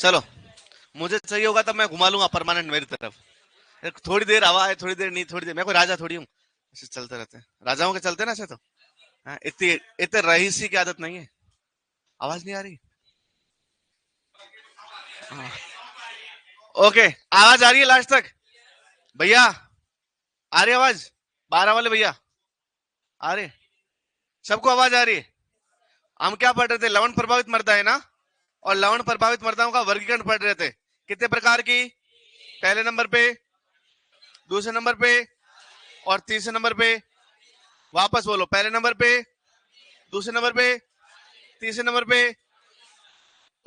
चलो, मुझे चाहिए होगा तब मैं घुमा लूंगा परमानेंट मेरी तरफ। थोड़ी देर हवा है, थोड़ी देर नहीं, थोड़ी देर। मैं कोई राजा थोड़ी हूँ, ऐसे चलते रहते हैं। राजाओं के चलते ना ऐसे तो। हाँ, इतनी इतने रईसी की आदत नहीं है। आवाज नहीं आ रही? हाँ। ओके, आवाज आ रही है लास्ट तक भैया? आ रही है आवाज? 12 वाले भैया आ रहे? सबको आवाज आ रही है? हम क्या पढ़ रहे थे? लवण प्रभावित मृदा है ना, और लवण प्रभावित मृदाओं का वर्गीकरण पढ़ रहे थे। कितने प्रकार की? पहले नंबर पे, दूसरे नंबर पे और तीसरे नंबर पे। वापस बोलो, पहले नंबर पे, दूसरे नंबर पे, तीसरे नंबर पे।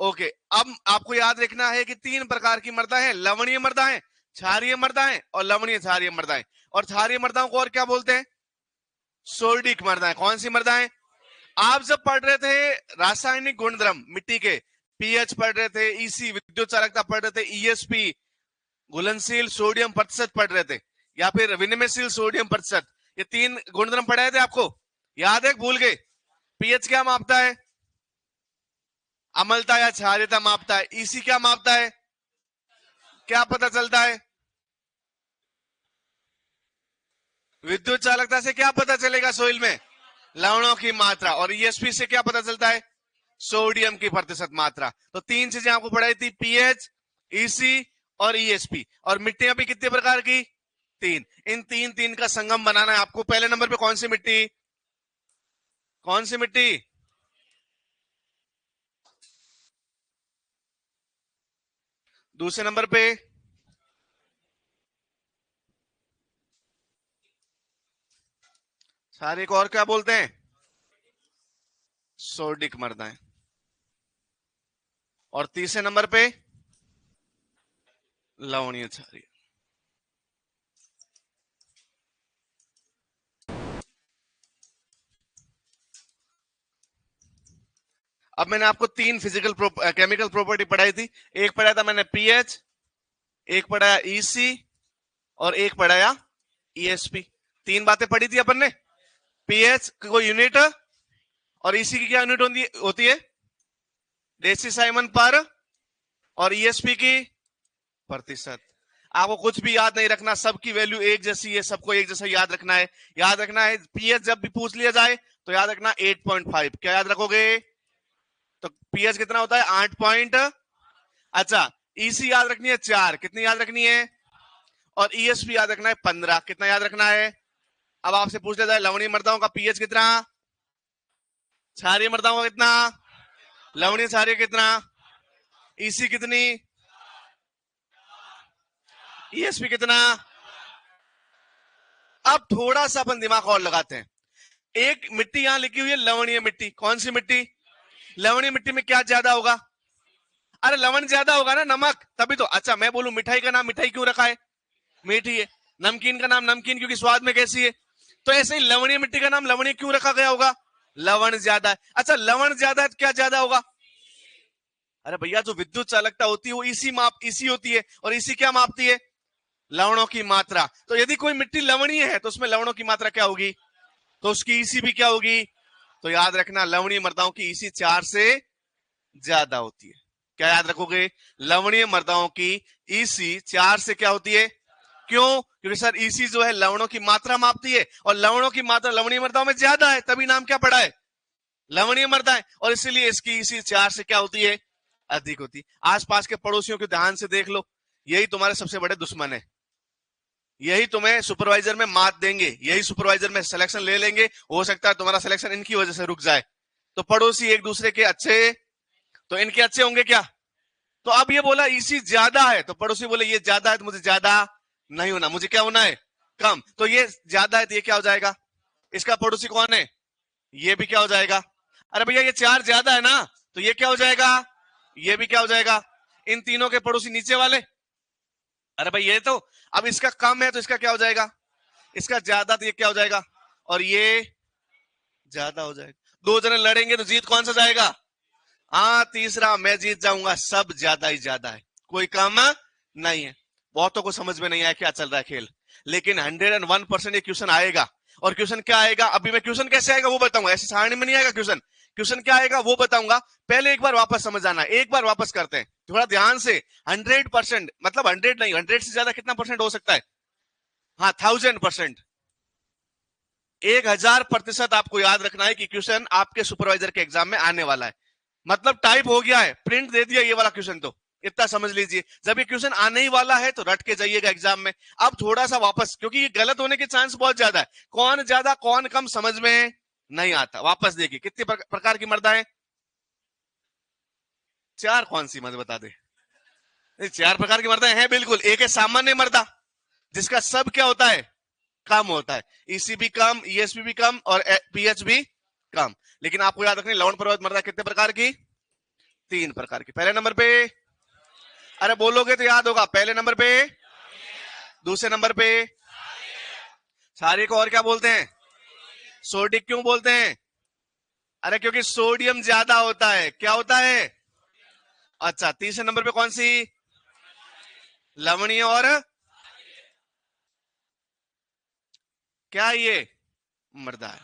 ओके, अब आपको याद रखना है कि 3 प्रकार की मृदा है। लवणीय मृदा है, क्षारीय मृदा है और लवणीय क्षारीय मृदा है। और क्षारीय मृदाओं को और क्या बोलते हैं? सोडिक मृदा है। कौन सी मृदा है? आप जब पढ़ रहे थे रासायनिक गुणधर्म मिट्टी के, पीएच पढ़ रहे थे, ईसी विद्युत चालकता पढ़ रहे थे, ईएसपी घुलनशील सोडियम प्रतिशत पढ़ रहे थे, या फिर विनिमयशील सोडियम प्रतिशत, ये 3 गुणधर्म पढ़ाए थे आपको। याद है? भूल गए? पीएच क्या मापता है? अम्लता या क्षारीयता मापता है। ईसी क्या मापता है? क्या पता चलता है? विद्युत चालकता से क्या पता चलेगा सोइल में? लवणों की मात्रा। और ईएसपी से क्या पता चलता है? सोडियम की प्रतिशत मात्रा। तो 3 चीजें आपको पढ़ाई थी, पीएच, ईसी और ईएसपी। और मिट्टियां भी कितने प्रकार की? 3। इन 3 का संगम बनाना है आपको। पहले नंबर पे कौन सी मिट्टी? कौन सी मिट्टी? दूसरे नंबर पे सारे को और क्या बोलते हैं? सोडिक मृदाएं। और तीसरे नंबर पे लवणीय क्षारीय। अब मैंने आपको 3 फिजिकल केमिकल प्रॉपर्टी पढ़ाई थी। एक पढ़ाया था मैंने पीएच, एक पढ़ाया ईसी और एक पढ़ाया ईएसपी। 3 बातें पढ़ी थी अपन ने। पीएच को यूनिट और ईसी की क्या यूनिट होती है? डेसीसाइमन पर। और ईएसपी की प्रतिशत। आपको कुछ भी याद नहीं रखना, सबकी वैल्यू एक जैसी है, सबको एक जैसा याद रखना है। याद रखना है पीएच जब भी पूछ लिया जाए तो याद रखना 8.5। क्या याद रखोगे? तो पीएच कितना होता है? 8 पॉइंट। अच्छा, ईसी याद रखनी है 4। कितनी याद रखनी है? और ईएसपी याद रखना है 15। कितना याद रखना है? अब आपसे पूछ लिया जाए लवणीय मृदाओं का पीएच कितना, क्षारीय मृदाओं का कितना, लवणीय क्षारीय कितना, ईसी कितनी, ईएसपी कितना। अब थोड़ा सा अपन दिमाग और लगाते हैं। एक मिट्टी यहां लिखी हुई है लवणीय मिट्टी। कौन सी मिट्टी? लवणीय मिट्टी में क्या ज्यादा होगा? अरे लवण ज्यादा होगा ना, नमक, तभी तो। अच्छा, मैं बोलूं मिठाई का नाम मिठाई क्यों रखा है? मीठी है। नमकीन का नाम नमकीन क्योंकि स्वाद में कैसी है। तो ऐसे ही लवणीय मिट्टी का नाम लवणीय क्यों रखा गया होगा? लवण ज्यादा है। अच्छा, लवण ज्यादा है तो क्या ज्यादा होगा? अरे भैया, जो विद्युत चालकता होती है वो इसी होती है। और इसी क्या मापती है? लवणों की मात्रा। तो यदि कोई मिट्टी लवणीय है तो उसमें लवणों की मात्रा क्या होगी? तो उसकी ईसी भी क्या होगी? तो याद रखना, लवणीय मृदाओं की ईसी 4 से ज्यादा होती है। क्या याद रखोगे? लवणीय मृदाओं की ईसी 4 से क्या होती है? क्यों? क्योंकि सर ईसी जो है लवणों की मात्रा मापती है, और लवणों की मात्रा लवणीय मृदाओं में ज्यादा है, तभी नाम क्या पड़ा है? लवणीय मृदा है। और इसीलिए इसकी ईसी 4 से क्या होती है? अधिक होती है। आसपास के पड़ोसियों को ध्यान से देख लो, यही तुम्हारे सबसे बड़े दुश्मन है। यही तुम्हें सुपरवाइजर में मात देंगे, यही सुपरवाइजर में सिलेक्शन ले लेंगे। हो सकता है तुम्हारा सिलेक्शन इनकी वजह से रुक जाए। तो पड़ोसी एक दूसरे के अच्छे, तो इनके अच्छे होंगे क्या? तो अब ये बोला ईसी ज्यादा है, तो पड़ोसी बोले ये ज्यादा है तो मुझे ज्यादा नहीं होना, मुझे क्या होना है? कम। तो ये ज्यादा है तो ये क्या हो जाएगा? इसका पड़ोसी कौन है? ये भी क्या हो जाएगा? अरे भैया, ये 4 ज्यादा है ना, तो ये क्या हो जाएगा? ये भी क्या हो जाएगा? इन तीनों के पड़ोसी नीचे वाले। अरे भाई, ये तो अब इसका कम है तो इसका क्या हो जाएगा? इसका ज्यादा, तो ये क्या हो जाएगा? और ये ज्यादा हो जाएगा। 2 जने लड़ेंगे तो जीत कौन सा जाएगा? हाँ, तीसरा मैं जीत जाऊंगा। सब ज्यादा ही ज्यादा है, कोई कम नहीं है। बहुतों को समझ में नहीं आया क्या चल रहा है खेल, लेकिन 101% ये क्वेश्चन आएगा। और क्वेश्चन क्या आएगा? अभी मैं क्वेश्चन कैसे आएगा वो बताऊंगा, ऐसे सारणी में नहीं आएगा क्वेश्चन। क्वेश्चन क्या आएगा वो बताऊंगा। पहले एक बार वापस समझ आना, एक बार वापस करते हैं। थोड़ा ध्यान से। 100%, मतलब 100 नहीं, 100 से ज्यादा कितना परसेंट हो सकता है? हाँ, 1000%। 1000% आपको याद रखना है कि क्वेश्चन आपके सुपरवाइजर के एग्जाम में आने वाला है। मतलब टाइप हो गया है, प्रिंट दे दिया ये वाला क्वेश्चन, तो इतना समझ लीजिए। जब ये क्वेश्चन आने ही वाला है तो रट के जाइएगा एग्जाम में। अब थोड़ा सा वापस, क्योंकि ये गलत होने के चांस बहुत ज्यादा है। कौन ज्यादा कौन कम समझ में नहीं आता। वापस देखिए कितनी प्रकार की मर्दा है। 4? कौन सी मत बता दे। 4 प्रकार की मर्दा है बिल्कुल। एक है सामान्य मर्दा, जिसका सब क्या होता है? कम होता है। ईसी भी कम, ईएसपी भी कम, और पीएच भी कम। लेकिन आपको याद रखनी, लवण प्रभावित मर्दा कितने प्रकार की? 3 प्रकार की। पहले नंबर पे, अरे बोलोगे तो याद होगा। पहले नंबर पे, दूसरे नंबर पे सारे को और क्या बोलते हैं? सोडिक। क्यों बोलते हैं? अरे क्योंकि सोडियम ज्यादा होता है। क्या होता है? अच्छा, तीसरे नंबर पे कौन सी? लवणीय और क्या ये? मृदा है।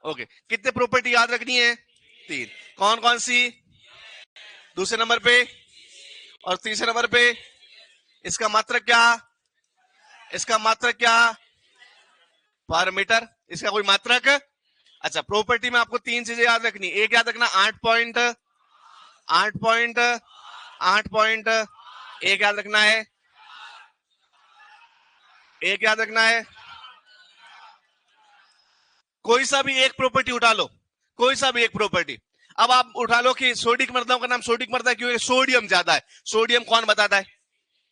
ओके, कितने प्रॉपर्टी याद रखनी है? 3। कौन कौन सी? दूसरे नंबर पे और तीसरे नंबर पे। इसका मात्रक क्या? इसका मात्रक क्या? पर मीटर। इसका कोई मात्रक? अच्छा, प्रॉपर्टी में आपको 3 चीजें याद रखनी। एक याद रखना 8 पॉइंट, एक याद रखना है, एक याद रखना है। कोई सा भी एक प्रॉपर्टी उठा लो, कोई सा भी एक प्रॉपर्टी। अब आप उठा लो कि सोडिक मर्दाओं का नाम सोडिक मर्दा है, क्योंकि सोडियम ज्यादा है। सोडियम कौन बताता है?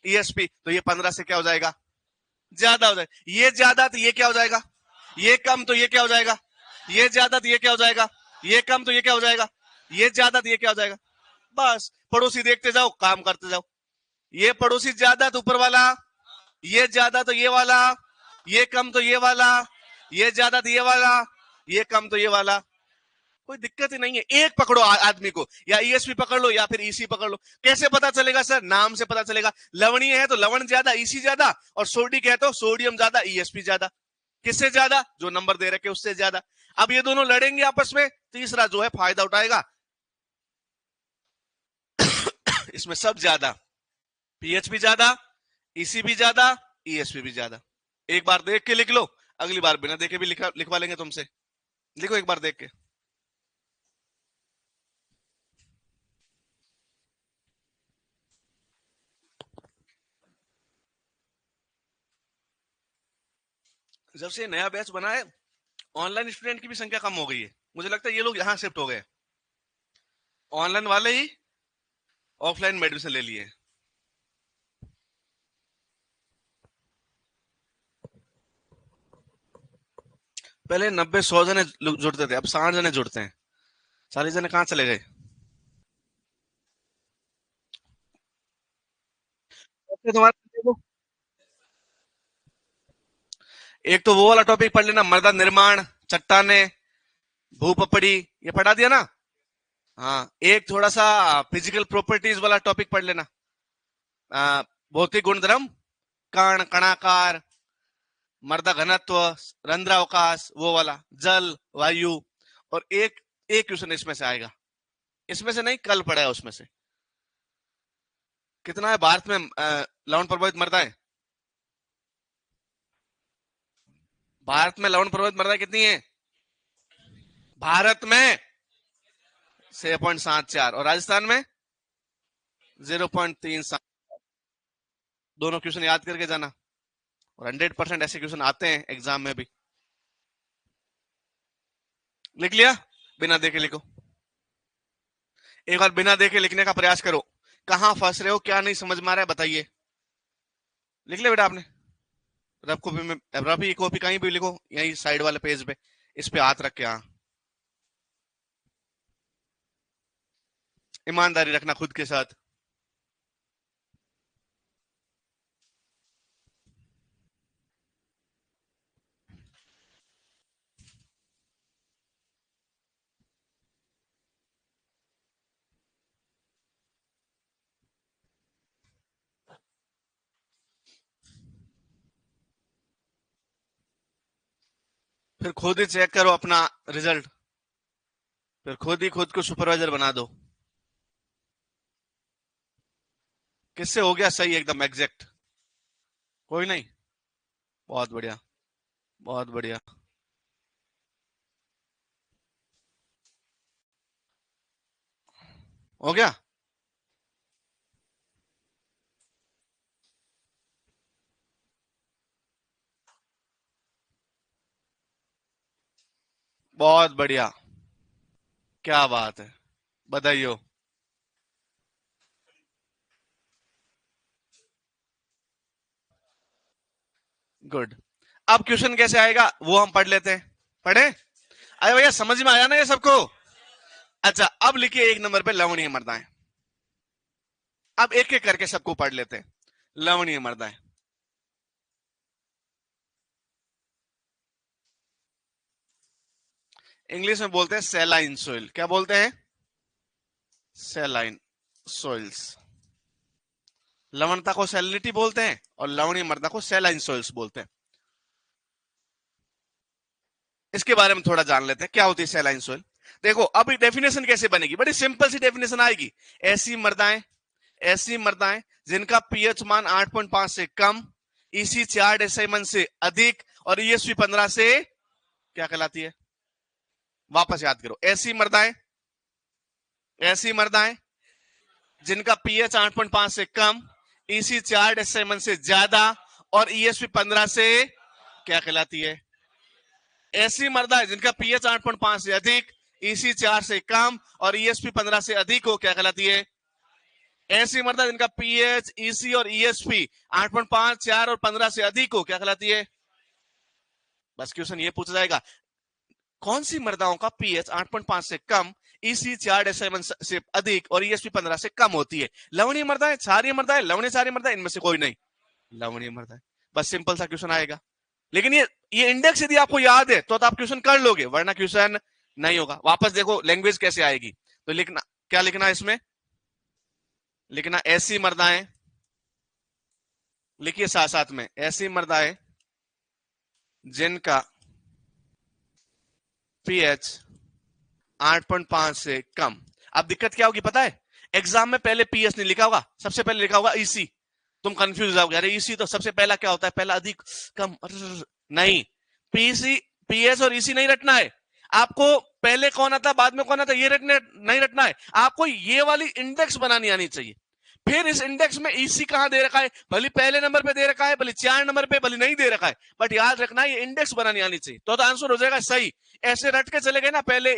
ईएसपी। तो ये 15 से क्या हो जाएगा? ज्यादा हो जाएगा। ये ज्यादा तो ये क्या हो जाएगा? ये कम तो ये क्या हो जाएगा? ये ज्यादा तो ये क्या हो जाएगा? ये कम तो ये क्या हो जाएगा? ये ज्यादा तो ये क्या हो जाएगा? बस पड़ोसी देखते जाओ, काम करते जाओ। ये पड़ोसी ज्यादा तो ऊपर वाला, ये ज्यादा तो ये वाला, ये कम तो ये वाला, ये ज्यादा तो ये वाला, ये कम तो ये वाला। कोई दिक्कत ही नहीं है। एक पकड़ो आदमी को, या ईएसपी पकड़ लो या फिर ईसी पकड़ लो। कैसे पता चलेगा सर? नाम से पता चलेगा। लवणीय है तो लवण ज्यादा, ईसी ज्यादा, और सोडिक है तो सोडियम ज्यादा, ईएसपी ज्यादा। किससे ज्यादा? जो नंबर दे रखे उससे ज्यादा। अब ये दोनों लड़ेंगे आपस में, तीसरा जो है फायदा उठाएगा। इसमें सब ज्यादा, पीएच भी ज्यादा, ईसी भी ज्यादा, ईएसपी भी ज्यादा। एक बार देख के लिख लो, अगली बार बिना देखे भी लिखवा लेंगे तुमसे। लिखो एक बार देख के। जब से नया बैच बना है, ऑनलाइन स्टूडेंट की भी संख्या कम हो गई है। मुझे लगता है ये लोग यहाँ शिफ्ट हो गए। ऑनलाइन वाले ही ऑफलाइन में एडमिशन ले लिए। पहले 90-100 जने जुड़ते थे, अब 60 जने जुड़ते हैं। 40 जने कहाँ चले गए? तुम्हारे एक तो वो वाला टॉपिक पढ़ लेना, मृदा निर्माण, चट्टाने, भूपपड़ी, ये पढ़ा दिया ना। हाँ, एक थोड़ा सा फिजिकल प्रॉपर्टीज वाला टॉपिक पढ़ लेना। भौतिक गुणधर्म, कण, कणाकार, मृदा घनत्व, रंध्रावकाश, वो वाला, जल, वायु। और एक एक क्वेश्चन इसमें से आएगा। इसमें से नहीं, कल पढ़ा है उसमें से। कितना है भारत में लवण प्रभावित मृदा है? भारत में लवण प्रभावित मृदा कितनी है? भारत में 6.74, और राजस्थान में 0.37। दोनों क्वेश्चन याद करके जाना, और 100% ऐसे क्वेश्चन आते हैं एग्जाम में भी। लिख लिया? बिना देखे लिखो। एक बार बिना देखे लिखने का प्रयास करो। कहां फंस रहे हो, क्या नहीं समझ में आ रहा है, बताइए। लिख लिया बेटा आपने? रफ कॉपी में, रफ कॉपी कहीं भी लिखो, यही साइड वाले पेज पे, इस पे हाथ रख के। हाँ, ईमानदारी रखना खुद के साथ। फिर खुद ही चेक करो अपना रिजल्ट, फिर खुद ही खुद को सुपरवाइजर बना दो। किससे हो गया सही एकदम एग्जैक्ट? कोई नहीं। बहुत बढ़िया, बहुत बढ़िया। हो गया। बहुत बढ़िया। क्या बात है, बधाई हो। गुड। अब क्वेश्चन कैसे आएगा वो हम पढ़ लेते हैं। पढ़े? अरे भैया समझ में आया ना ये सबको? अच्छा अब लिखिए एक नंबर पे लवणीय मृदाएं। अब एक एक करके सबको पढ़ लेते हैं। लवणीय मृदाएं इंग्लिश में बोलते हैं सैलाइन सोइल। क्या बोलते हैं? Saline soils. लवणता को सैलिनिटी बोलते हैं और लवणीय मृदा को सैलाइन सोइल्स बोलते हैं। इसके बारे में थोड़ा जान लेते हैं क्या होती है सैलाइन सोइल। देखो अब डेफिनेशन कैसे बनेगी, बड़ी सिंपल सी डेफिनेशन आएगी। ऐसी मृदाएं, ऐसी मृदाएं जिनका पीएच मान 8.5 से कम, ईसी 4 से अधिक और ईएसपी 15 से क्या कहलाती है? वापस याद करो। ऐसी मृदाएं, ऐसी मृदाएं जिनका पीएच 8.5 से कम, ईसी 4 से ज्यादा और ईएसपी 15 से क्या कहलाती है? ऐसी मृदा है जिनका पीएच 8.5 से अधिक, ईसी 4 से कम और ईएसपी 15 से अधिक हो, क्या कहलाती है? ऐसी मृदा जिनका पीएच, ईसी और ईएसपी 8.5, 4 और 15 से अधिक हो, क्या कहलाती है? बस क्वेश्चन ये पूछा जाएगा, कौन सी मृदाओं का पीएच 8.5 से कम, ईसी 4 से अधिक और ईएसपी 15 से कम होती है? लवणीय मृदाएं, क्षारीय मृदाएं, लवणीय क्षारीय मृदाएं, इनमें से कोई नहीं। लवणीय मृदाएं। बस सिंपल सा क्वेश्चन आएगा। लेकिन ये इंडेक्स यदि आपको याद है तो आप क्वेश्चन कर लोगे, वरना क्वेश्चन नहीं होगा। वापस देखो लैंग्वेज कैसे आएगी। तो लिखना क्या, लिखना इसमें लिखना ऐसी मृदाएं, लिखिए साथ साथ में, ऐसी मृदाएं जिनका पीएच 8.5 से कम। अब दिक्कत क्या होगी पता है? एग्जाम में पहले पीएच नहीं लिखा होगा, सबसे पहले लिखा होगा ईसी। तुम कंफ्यूज हो जाओगे, अरे ईसी तो सबसे पहला क्या होता है? पहला अधिक, कम। नहीं, पीसी, पीएच और ईसी नहीं रटना है आपको। पहले कौन आता बाद में कौन आता ये रटने नहीं रटना है आपको। ये वाली इंडेक्स बनानी आनी चाहिए। फिर इस इंडेक्स में ईसी कहां दे रखा है, भले पहले नंबर पे दे रखा है, भले 4 नंबर पे, भले नहीं दे रखा है, बट याद रखना है ये इंडेक्स बनानी आनी चाहिए, तो आंसर हो जाएगा सही। ऐसे रट के चले गए ना, पहले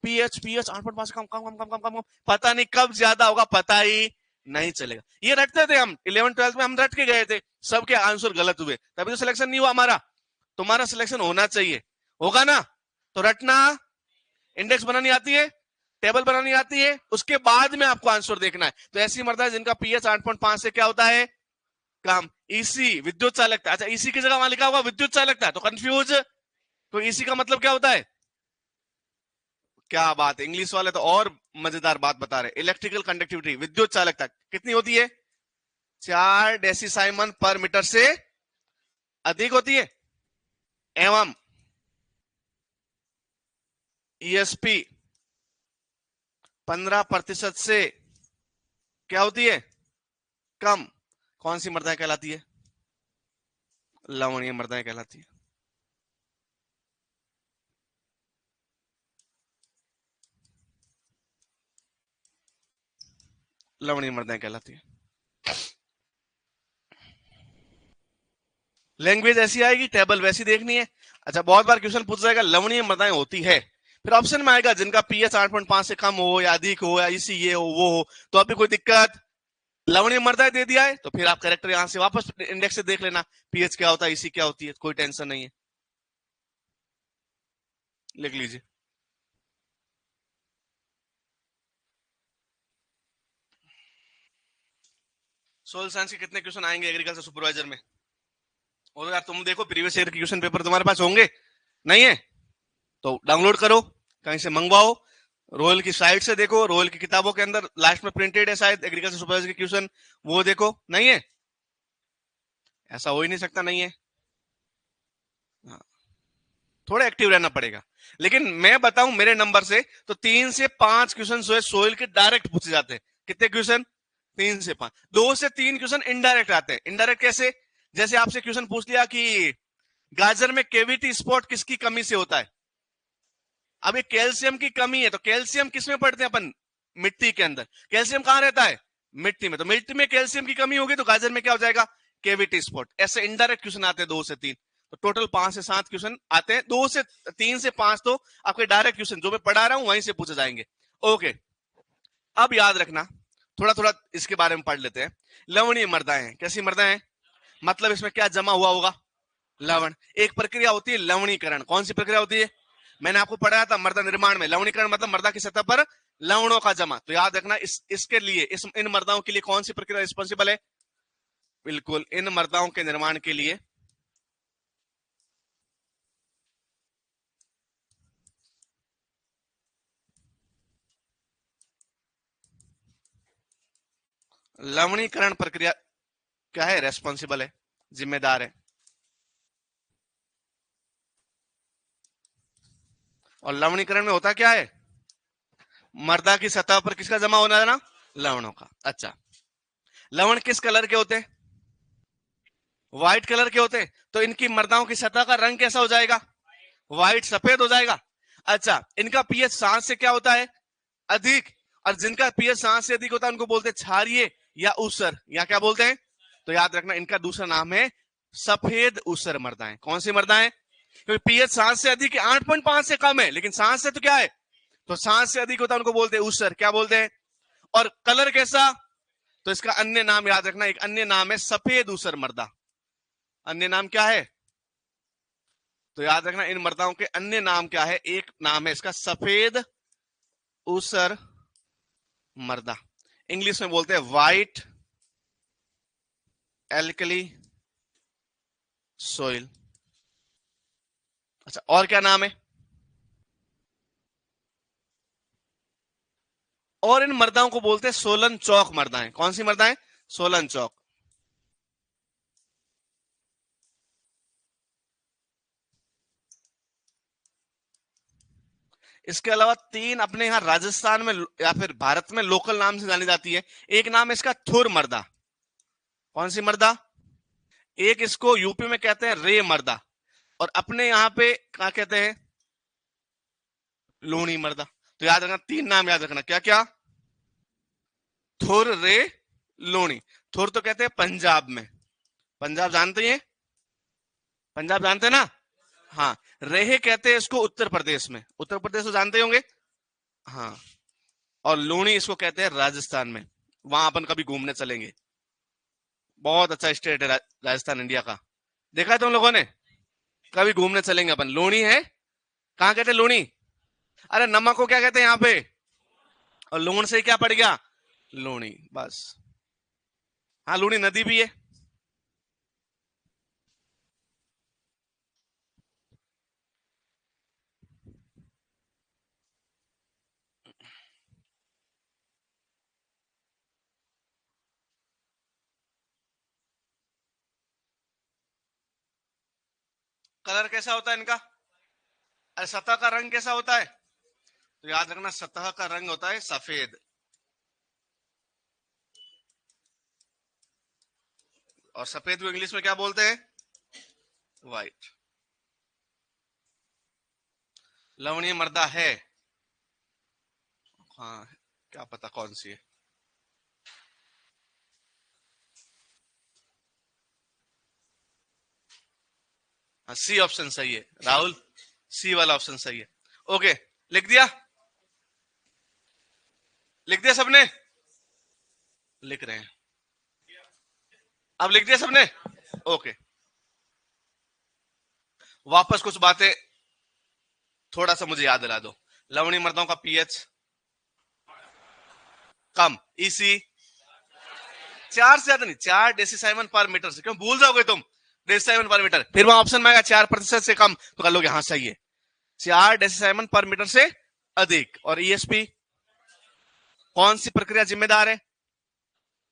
पीएच पीएच 8.5 कम कम कम कम कम कम, पता नहीं कब ज्यादा होगा, पता ही नहीं चलेगा। ये रटते थे हम 11th-12th में, हम रट के गए थे, सबके आंसर गलत हुए, तभी तो सिलेक्शन नहीं हुआ हमारा। तुम्हारा सिलेक्शन होना चाहिए, होगा ना? तो रटना, इंडेक्स बनानी आती है, टेबल बनानी आती है, उसके बाद में आपको आंसर देखना है। तो ऐसी मृदा जिनका पीएच 8.5 से क्या होता है? कम। ईसी विद्युत चालकता, अच्छा ईसी की जगह वहां लिखा होगा विद्युत चालकता, तो कंफ्यूज। तो ईसी का मतलब क्या होता है? क्या बात है, इंग्लिश वाले तो और मजेदार बात बता रहे। इलेक्ट्रिकल कंडक्टिविटी, विद्युत चालकता कितनी होती है? 4 डेसीसाइमन/मीटर से अधिक होती है। एवं ईएसपी 15% से क्या होती है? कम। कौन सी मृदाएं कहलाती है? लवणीय मृदाएं कहलाती है। लवणीय मृदाएं कहलाती है। लैंग्वेज ऐसी आएगी, टेबल वैसी देखनी है। अच्छा बहुत बार क्वेश्चन पूछ जाएगा लवणीय मृदाएं होती है, फिर ऑप्शन में आएगा जिनका पीएच 8.5 से कम हो या अधिक हो या इसी ये हो वो हो, तो अभी कोई दिक्कत। लवणीय मृदाएं दे दिया है तो फिर आप करेक्टर यहां से वापस इंडेक्स से देख लेना, पीएच क्या होता है, इसी क्या होती है, कोई टेंशन नहीं है। लिख लीजिए। सोयल साइंस के कितने क्वेश्चन आएंगे एग्रीकल्चर सुपरवाइजर में? और यार तुम देखो प्रीवियस ईयर के क्वेश्चन पेपर तुम्हारे पास होंगे, नहीं है तो डाउनलोड करो, कहीं से मंगवाओ, रोयल की साइट से देखो, रोयल की किताबों के अंदर लास्ट में प्रिंटेड है शायद एग्रीकल्चर सुपरवाइजर के क्वेश्चन, वो देखो। नहीं है? ऐसा हो ही नहीं सकता नहीं है। हाँ, थोड़ा एक्टिव रहना पड़ेगा। लेकिन मैं बताऊं मेरे नंबर से तो 3 से 5 क्वेश्चन जो है सोयल के डायरेक्ट पूछे जाते हैं। कितने क्वेश्चन? 3 से 5, 2 से 3 क्वेश्चन इनडायरेक्ट आते हैं। इनडायरेक्ट कैसे? जैसे आपसे क्वेश्चन पूछ लिया कि गाजर में केविटी स्पॉट किसकी कमी से होता है। अब ये कैल्शियम की कमी है, तो कैल्शियम किसमें पढ़ते हैं अपन? मिट्टी के अंदर। कैल्शियम कहां रहता है? मिट्टी में। तो मिट्टी में कैल्शियम की कमी होगी तो गाजर में क्या हो जाएगा? Cavity spot. ऐसे इनडायरेक्ट क्वेश्चन आते हैं 2 से 3। तो टोटल 5 से 7 क्वेश्चन आते हैं। 2 से 3 से 5 तो आपके डायरेक्ट क्वेश्चन जो मैं पढ़ा रहा हूं वहीं से पूछे जाएंगे। ओके, अब याद रखना, थोड़ा थोड़ा इसके बारे में पढ़ लेते हैं। लवणीय मृदाएं कैसी मृदाएं? मतलब इसमें क्या जमा हुआ होगा? लवण। एक प्रक्रिया होती है लवणीकरण। कौन सी प्रक्रिया होती है? मैंने आपको पढ़ाया था मृदा निर्माण में। लवणीकरण मतलब मृदा की सतह पर लवणों का जमा। तो याद रखना इसके लिए इन मृदाओं के लिए कौन सी प्रक्रिया रिस्पॉन्सिबल है? बिल्कुल, इन मृदाओं के निर्माण के लिए लवणीकरण प्रक्रिया क्या है? रेस्पॉन्सिबल है, जिम्मेदार है। और लवणीकरण में होता क्या है? मृदा की सतह पर किसका जमा होना है ना? लवणों का। अच्छा, लवण किस कलर के होते हैं? व्हाइट कलर के होते हैं। तो इनकी मृदाओं की सतह का रंग कैसा हो जाएगा? व्हाइट, सफेद हो जाएगा। अच्छा, इनका पीएच 7 से क्या होता है? अधिक। और जिनका पीएच 7 से अधिक होता है उनको बोलते हैं क्षारीय या ऊसर, या क्या बोलते हैं? तो याद रखना इनका दूसरा नाम है सफेद ऊसर मृदाएं। कौन सी मृदाएं? क्योंकि पीएच 7 से अधिक है, 8.5 से कम है, लेकिन 7 से तो क्या है? तो 7 से अधिक होता है उनको बोलते हैं ऊसर। क्या बोलते हैं? और कलर कैसा? तो इसका अन्य नाम याद रखना, एक अन्य नाम है सफेद ऊसर मृदा। अन्य नाम क्या है? तो याद रखना इन मृदाओं के अन्य नाम क्या है? एक नाम है इसका सफेद ऊसर मृदा। इंग्लिश में बोलते हैं व्हाइट एल्कली सोइल। अच्छा, और क्या नाम है? और इन मृदाओं को बोलते हैं सोलन चौक मृदाएं। कौन सी मृदाएं? सोलन चौक। इसके अलावा 3 अपने यहां राजस्थान में या फिर भारत में लोकल नाम से जानी जाती है। एक नाम है इसका थुर मृदा। कौन सी मृदा? एक इसको यूपी में कहते हैं रे मृदा, और अपने यहां पे क्या कहते हैं? लूणी मृदा। तो याद रखना 3 नाम याद रखना। क्या क्या? थुर, रे, लूणी। थुर तो कहते हैं पंजाब में, पंजाब जानते हैं? पंजाब जानते हैं ना? हाँ। रेहे कहते हैं इसको उत्तर प्रदेश में, उत्तर प्रदेश को जानते होंगे। हाँ। और लूणी इसको कहते हैं राजस्थान में। वहां अपन कभी घूमने चलेंगे, बहुत अच्छा स्टेट है राजस्थान इंडिया का। देखा है तुम लोगों ने? कभी घूमने चलेंगे अपन। लूणी है। कहाँ कहते हैं लूणी? अरे नमक को क्या कहते हैं यहाँ पे? और लूण से क्या पड़ गया? लूणी, बस। हाँ, लूणी नदी भी है। कलर कैसा होता है इनका? अरे सतह का रंग कैसा होता है? तो याद रखना सतह का रंग होता है सफेद। और सफेद को इंग्लिश में क्या बोलते हैं? व्हाइट। लवणीय मृदा है। हाँ, क्या पता कौन सी है। हाँ, सी ऑप्शन सही है राहुल। सी वाला ऑप्शन सही है। ओके, लिख दिया? लिख दिया सबने? लिख रहे हैं। अब लिख दिया सबने? ओके, वापस कुछ बातें थोड़ा सा मुझे याद दिला दो। लवणीय मृदाओं का पीएच कम, ईसी 4 से ज्यादा नहीं, 4 डेसीसाइमन पर मीटर से। क्यों भूल जाओगे तुम? डेसीसाइमन पर मीटर, फिर वहां ऑप्शन में आएगा 4% से कम, तो कर लोगे हाँ सही है। 4 डेसीसाइमन पर मीटर से अधिक। और ईएसपी कौन सी प्रक्रिया जिम्मेदार है?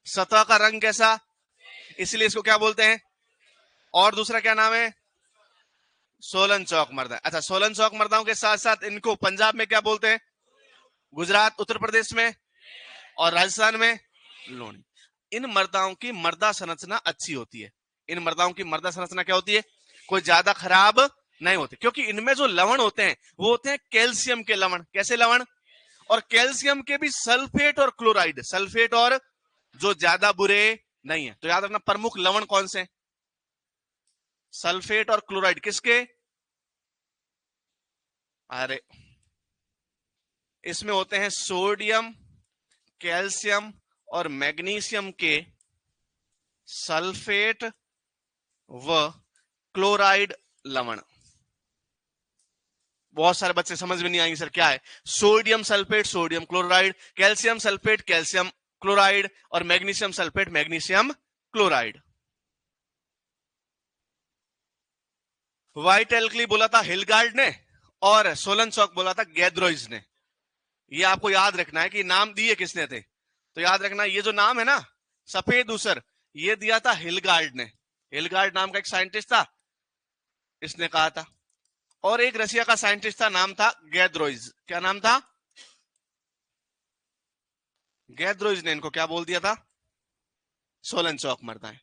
सतह का रंग कैसा, इसलिए इसको क्या बोलते हैं? और दूसरा क्या नाम है? सोलन चौक मृदा। अच्छा, सोलन चौक मृदाओं के साथ साथ इनको पंजाब में क्या बोलते हैं? गुजरात, उत्तर प्रदेश में और राजस्थान में लूणी। इन मृदाओं की मृदा संरचना अच्छी होती है। इन मृदाओं की मृदा संरचना क्या होती है? कोई ज्यादा खराब नहीं होती, क्योंकि इनमें जो लवण होते हैं वो होते हैं कैल्शियम के लवण। कैसे लवण? और कैल्शियम के भी सल्फेट और क्लोराइड, सल्फेट और जो ज्यादा बुरे नहीं है। तो याद रखना प्रमुख लवण कौन से? सल्फेट और क्लोराइड। किसके? अरे इसमें होते हैं सोडियम, कैल्शियम और मैग्नीशियम के सल्फेट व क्लोराइड लवण। बहुत सारे बच्चे समझ में नहीं आएंगे सर क्या है। Sodium sulphate, sodium chloride, calcium sulphate, calcium chloride और magnesium sulphate, magnesium chloride. White alkali बोला था हिलगार्ड ने और सोलन चौक बोला था गैद्रोइज ने। ये आपको याद रखना है कि नाम दिए किसने थे। तो याद रखना ये जो नाम है ना सफेद ऊसर, ये दिया था हिलगार्ड ने। हिलगार्ड नाम का एक साइंटिस्ट था, इसने कहा था। और एक रशिया का साइंटिस्ट था, नाम था गैद्रोइज। क्या नाम था? गैद्रोइज ने इनको क्या बोल दिया था? सोलन चौक मृदाएं।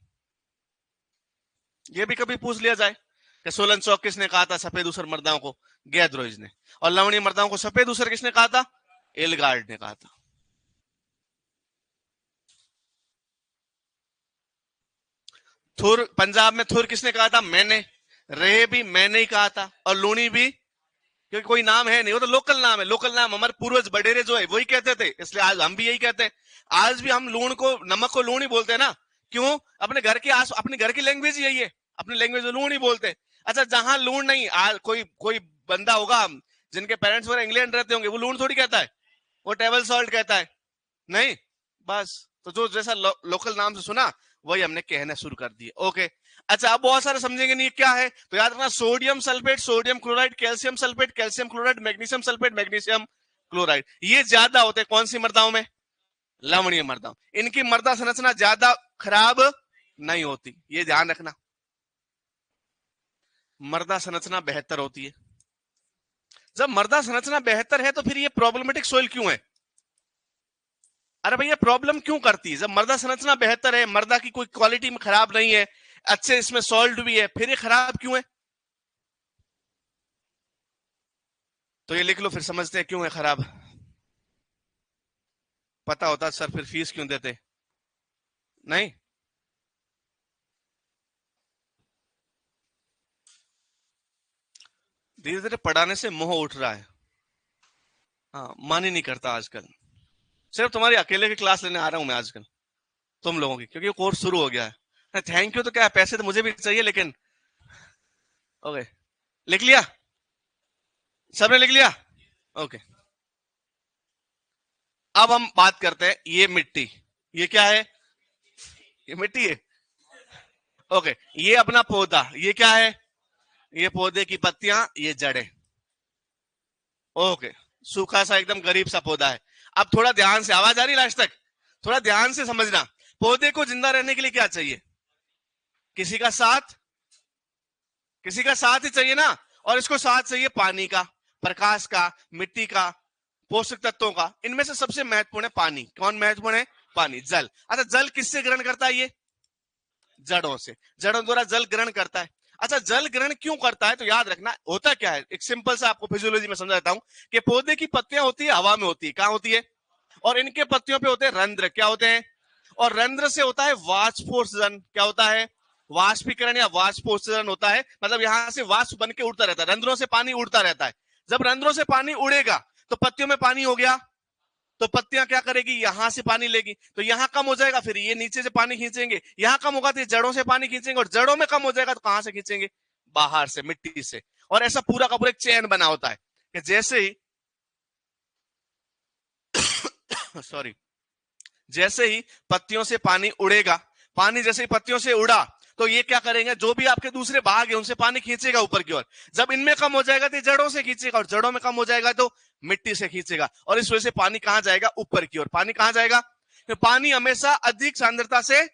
ये भी कभी पूछ लिया जाए कि सोलन चौक किसने कहा था सफेद ऊसर मृदाओं को? गैद्रोइज ने। और लवणीय मृदाओं को सफेद ऊसर किसने कहा था? हिलगार्ड ने कहा था। थुर, पंजाब में थुर किसने कहा था? मैंने। रेह भी मैंने ही कहा था। और लूणी भी, क्योंकि कोई नाम है नहीं, वो तो लोकल नाम है। लोकल नाम हमारे पूर्वज बडेरे जो है वही कहते थे, इसलिए आज हम भी यही कहते हैं। आज भी हम लूण को, नमक को लूण ही बोलते हैं ना। क्यों? अपने घर के आस, अपने घर की लैंग्वेज यही है, अपनी लैंग्वेज में लूण ही बोलते हैं। अच्छा, जहां लूण नहीं, आज कोई कोई बंदा होगा जिनके पेरेंट्स वगैरह इंग्लैंड रहते होंगे, वो लूण थोड़ी कहता है, वो टेबल सॉल्ट कहता है। नहीं, बस तो जो जैसा लोकल नाम से सुना वही हमने कहना शुरू कर दिए। ओके, अच्छा अब बहुत सारे समझेंगे नहीं क्या है। तो याद रखना sodium sulphate, sodium chloride, calcium sulphate, calcium chloride, magnesium sulphate, magnesium chloride. ये ज्यादा होते हैं कौन सी मृदाओं में? लवणीय मृदाओं। इनकी मृदा संरचना ज्यादा खराब नहीं होती, ये ध्यान रखना। मृदा संरचना बेहतर होती है। जब मृदा संरचना बेहतर है तो फिर ये प्रॉब्लमेटिक सोइल क्यों है? अरे भैया प्रॉब्लम क्यों करती है? जब मृदा संरचना बेहतर है, मृदा की कोई क्वालिटी में खराब नहीं है, अच्छे इसमें सॉल्ट भी है, फिर ये खराब क्यों है? तो ये लिख लो, फिर समझते हैं क्यों है खराब। पता होता सर फिर फीस क्यों देते? नहीं, धीरे धीरे पढ़ाने से मोह उठ रहा है। हाँ, मन ही नहीं करता आजकल। सिर्फ तुम्हारी अकेले की क्लास लेने आ रहा हूं मैं आजकल, तुम लोगों की, क्योंकि कोर्स शुरू हो गया है। थैंक यू तो क्या है, पैसे तो मुझे भी चाहिए, लेकिन ओके। लिख लिया? सबने लिख लिया? ओके, अब हम बात करते हैं ये मिट्टी। ये क्या है? ये मिट्टी है। ओके, ये अपना पौधा, ये क्या है? ये पौधे की पत्तियां, ये जड़ें। ओके, सूखा सा एकदम गरीब सा पौधा है। अब थोड़ा ध्यान से, आवाज आ रही लास्ट तक? थोड़ा ध्यान से समझना। पौधे को जिंदा रहने के लिए क्या चाहिए? किसी का साथ, किसी का साथ ही चाहिए ना। और इसको साथ चाहिए पानी का, प्रकाश का, मिट्टी का, पोषक तत्वों का। इनमें से सबसे महत्वपूर्ण है पानी। कौन महत्वपूर्ण है? पानी, जल। अच्छा, जल किससे ग्रहण करता है? ये जड़ों से, जड़ों द्वारा जल ग्रहण करता है। अच्छा, जल ग्रहण क्यों करता है? तो याद रखना होता क्या है, एक सिंपल सा आपको फिजियोलॉजी में समझाता हूं कि पौधे की पत्तियां होती है हवा में होती है। कहां होती है? और इनके पत्तियों पे होते हैं रंध्र। क्या होते हैं? और रंध्र से होता है वाष्पोत्सर्जन। क्या होता है? वाष्पीकरण या वाष्पोत्सर्जन होता है। मतलब यहां से वाष्प बन के उड़ता रहता है, रंध्रों से पानी उड़ता रहता है। जब रंध्रों से पानी उड़ेगा तो पत्तियों में पानी हो गया, तो पत्तियां क्या करेगी? यहां से पानी लेगी, तो यहां कम हो जाएगा, फिर ये नीचे से पानी खींचेंगे। यहां कम होगा तो ये जड़ों से पानी खींचेंगे, और जड़ों में कम हो जाएगा तो कहां से खींचेंगे? बाहर से, मिट्टी से। और ऐसा पूरा का पूरा एक चैन बना होता है कि जैसे ही सॉरी, जैसे ही पत्तियों से पानी उड़ेगा, पानी जैसे ही पत्तियों से उड़ा तो ये क्या करेंगे? जो भी आपके दूसरे भाग है उनसे पानी खींचेगा ऊपर की ओर। जब इनमें कम हो जाएगा तो जड़ों से खींचेगा, और जड़ों में कम हो जाएगा तो मिट्टी से खींचेगा। और इस वजह से पानी कहां जाएगा? ऊपर की ओर। पानी कहां जाएगा? तो पानी हमेशा अधिक सांद्रता से,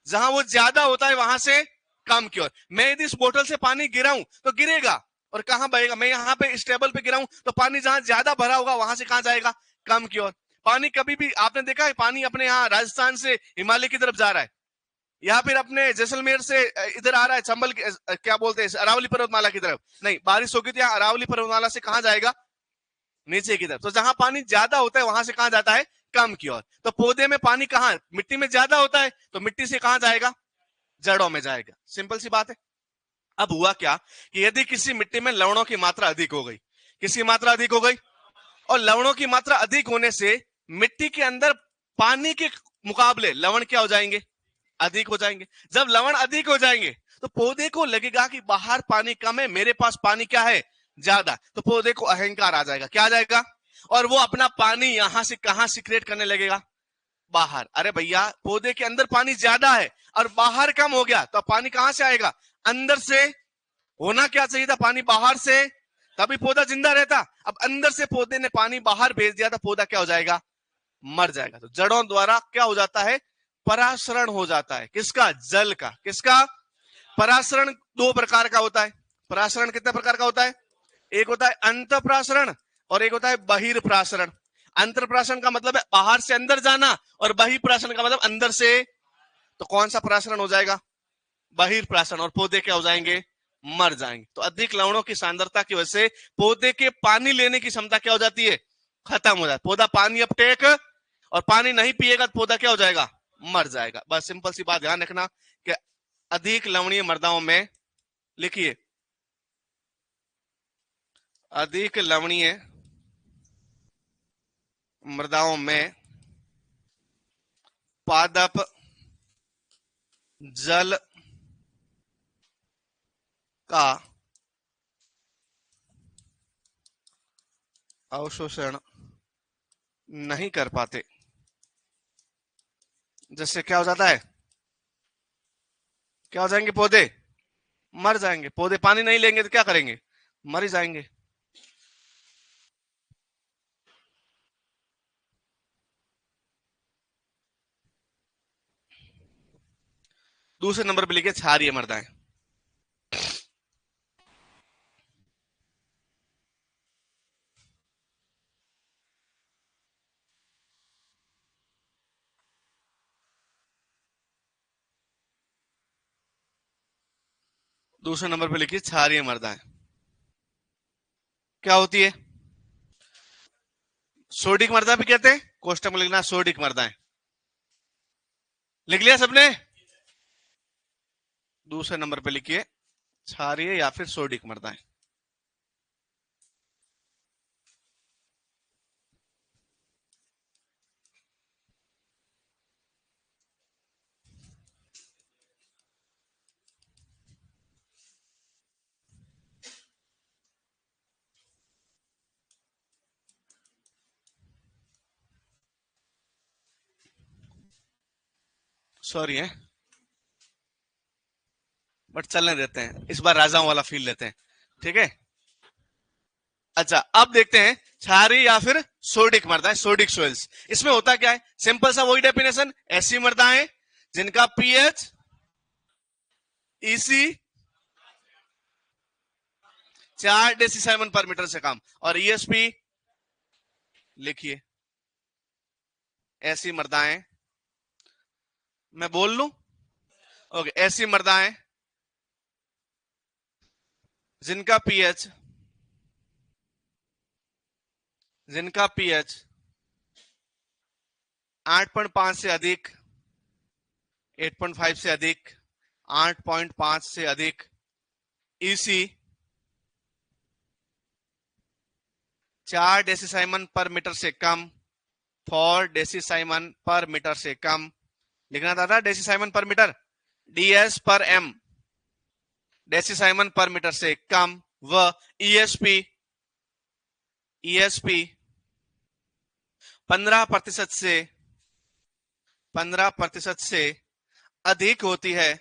जहां वो ज्यादा होता है वहां से कम की ओर। मैं यदि इस बोतल से पानी गिराऊं तो गिरेगा, और कहां बहेगा? मैं यहां पे इस टेबल पे गिराऊं तो पानी जहां ज्यादा भरा होगा वहां से कहां जाएगा? कम की ओर। पानी कभी भी आपने देखा है पानी अपने यहाँ राजस्थान से हिमालय की तरफ जा रहा है, या फिर अपने जैसलमेर से इधर आ रहा है चंबल क्या बोलते हैं अरावली पर्वतमाला की तरफ? नहीं, बारिश होगी तो यहाँ अरावली पर्वतमाला से कहां जाएगा? नीचे की तरफ। तो जहां पानी ज्यादा होता है वहां से कहां जाता है? कम की ओर। तो पौधे में पानी कहां? मिट्टी में ज्यादा होता है, तो मिट्टी से कहां जाएगा? जड़ों में जाएगा। सिंपल सी बात है। अब हुआ क्या कि यदि किसी मिट्टी में लवणों की मात्रा अधिक हो गई, किसकी मात्रा अधिक हो गई? और लवणों की मात्रा अधिक होने से मिट्टी के अंदर पानी के मुकाबले लवण क्या हो जाएंगे? अधिक हो जाएंगे। जब लवण अधिक हो जाएंगे तो पौधे को लगेगा कि बाहर पानी कम है, मेरे पास पानी क्या है? ज्यादा। तो पौधे को अहंकार आ जाएगा। क्या आ जाएगा? और वो अपना पानी यहां से कहां सीक्रेट करने लगेगा? बाहर। अरे भैया, पौधे के अंदर पानी ज्यादा है और बाहर कम हो गया, तो पानी कहां से आएगा? अंदर से। होना क्या चाहिए था? पानी बाहर से, तभी पौधा जिंदा रहता। अब अंदर से पौधे ने पानी बाहर भेज दिया, तो पौधा क्या हो जाएगा? मर जाएगा। तो जड़ों द्वारा क्या हो जाता है? परासरण हो जाता है। किसका? जल का। किसका? परासरण दो प्रकार का होता है। परासरण कितने प्रकार का होता है? एक होता है अंतःप्रासरण और एक होता है बहिर्प्रासरण। अंतःप्रासरण का मतलब है बाहर से अंदर जाना, और बहिर्प्रासरण का मतलब अंदर से। तो कौन सा प्रासरण हो जाएगा? बहिर्प्रासरण। और पौधे क्या हो जाएंगे? मर जाएंगे। तो अधिक लवणों की सांद्रता की वजह से पौधे के पानी लेने की क्षमता क्या हो जाती है? खत्म हो जाती है। पौधा पानी अपटेक और पानी नहीं पिएगा तो पौधा क्या हो जाएगा? मर जाएगा। बस सिंपल सी बात ध्यान रखना कि अधिक लवणीय मृदाओं में, लिखिए, अधिक लवणीय मृदाओं में पादप जल का अवशोषण नहीं कर पाते। जिससे क्या हो जाता है? क्या हो जाएंगे? पौधे मर जाएंगे। पौधे पानी नहीं लेंगे तो क्या करेंगे? मर ही जाएंगे। दूसरे नंबर पे लिखिए क्षारीय मृदाएं। दूसरे नंबर पे लिखिए क्षारीय मृदाएं। क्या होती है? सोडिक मृदा भी कहते हैं। कोष्टक में लिखना सोडिक मृदाएं। लिख लिया सबने? दूसरे नंबर पे लिखिए क्षारीय या फिर सोडिक मृदाएं। सॉरी है, बट चलने देते हैं। इस बार राजाओं वाला फील लेते हैं। ठीक है। अच्छा, अब देखते हैं क्षारीय या फिर सोडिक मृदाएं, सोडिक सोइल्स। इसमें होता क्या है? सिंपल सा वही डेफिनेशन। ऐसी मृदाएं जिनका पीएच ईसी 4 डेसिसाइमन पर मीटर से कम, और ईएसपी लिखिए। ऐसी मृदाएं, मैं बोल लूं? ओके। ऐसी मृदाएं जिनका पीएच जिनका पीएच 8.5 से अधिक, 8.5 से अधिक, 8.5 से अधिक, ईसी 4 डेसिसाइमन पर मीटर से कम, 4 डेसिसाइमन पर मीटर से कम। लिखना था डेसिसाइमन पर मीटर, डीएस पर एम, डेसिसाइमन पर मीटर से कम। व ईएसपी 15% से अधिक होती है,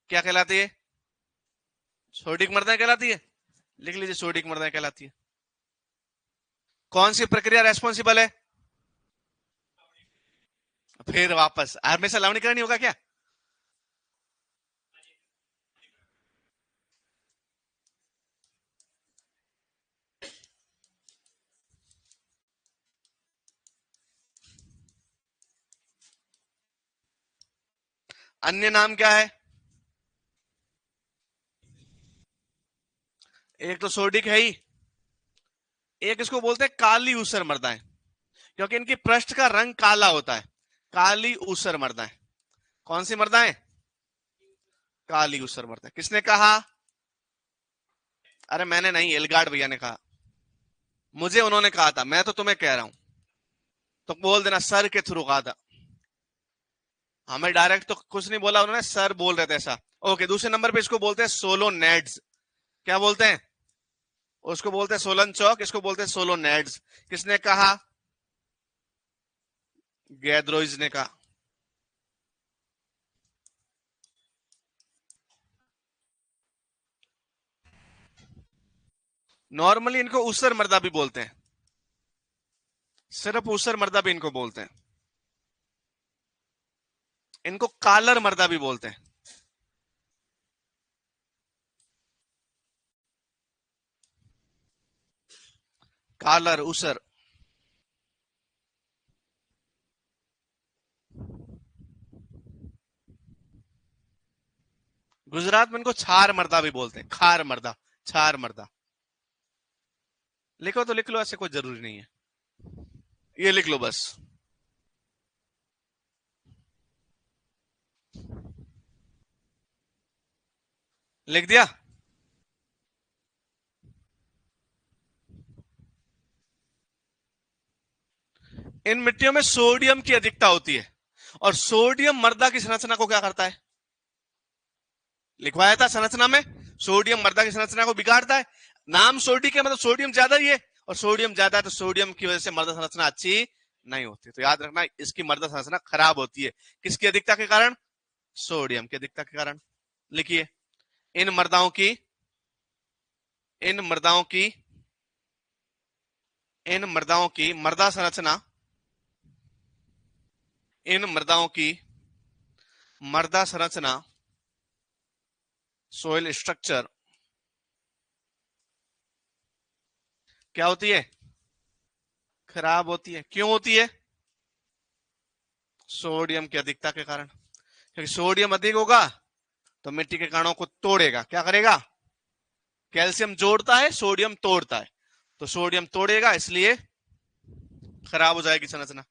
क्या कहलाती है? सोडिक मृदाएं कहलाती है। लिख लीजिए, सोडिक मृदाएं कहलाती है। कौन सी प्रक्रिया रेस्पॉन्सिबल है? फिर वापस हमेशा लवणीकरण ही होगा क्या? अन्य नाम क्या है? एक तो सोडिक है ही, एक इसको बोलते हैं काली ऊसर मृदाएं, क्योंकि इनकी पृष्ठ का रंग काला होता है। काली ऊसर मृदाएं। कौन सी मृदाएं? काली ऊसर मृदाएं। किसने कहा? अरे मैंने नहीं, एलगार्ड भैया ने कहा। मुझे उन्होंने कहा था, मैं तो तुम्हें कह रहा हूं। तो बोल देना सर के थ्रू कहा था। हमें डायरेक्ट तो कुछ नहीं बोला उन्होंने, सर बोल रहे थे ऐसा। ओके, दूसरे नंबर पे इसको बोलते हैं सोलोनेड्स। क्या बोलते हैं? उसको बोलते हैं सोलन चौक, इसको बोलते हैं सोलोनेड्स। किसने कहा? गैद्रोइज ने कहा। नॉर्मली इनको ऊसर मर्दा भी बोलते हैं, सिर्फ ऊसर मर्दा भी इनको बोलते हैं। इनको कालर मर्दा भी बोलते हैं। कालर ऊसर। गुजरात में इनको छार मर्दा भी बोलते हैं, खार मर्दा, छार मर्दा। लिखो तो लिख लो, ऐसे कोई जरूरी नहीं है, ये लिख लो बस। लिख दिया? इन मिट्टियों में सोडियम की अधिकता होती है, और सोडियम मृदा की संरचना को क्या करता है? लिखवाया था संरचना में, सोडियम मृदा की संरचना को बिगाड़ता है। नाम सोडी के मतलब सोडियम ज्यादा ही है, और सोडियम ज्यादा है तो सोडियम की वजह से मृदा संरचना अच्छी नहीं होती। तो याद रखना, इसकी मृदा संरचना खराब होती है। किसकी अधिकता के कारण? सोडियम की अधिकता के कारण। लिखिए, इन मृदाओं की इन मृदाओं की इन मृदाओं की मृदा संरचना इन मृदाओं की मृदा संरचना, सोइल स्ट्रक्चर, क्या होती है? खराब होती है। क्यों होती है? सोडियम की अधिकता के कारण। क्योंकि सोडियम अधिक होगा तो मिट्टी के कणों को तोड़ेगा। क्या करेगा? कैल्शियम जोड़ता है, सोडियम तोड़ता है, तो सोडियम तोड़ेगा, इसलिए खराब हो जाएगी संरचना।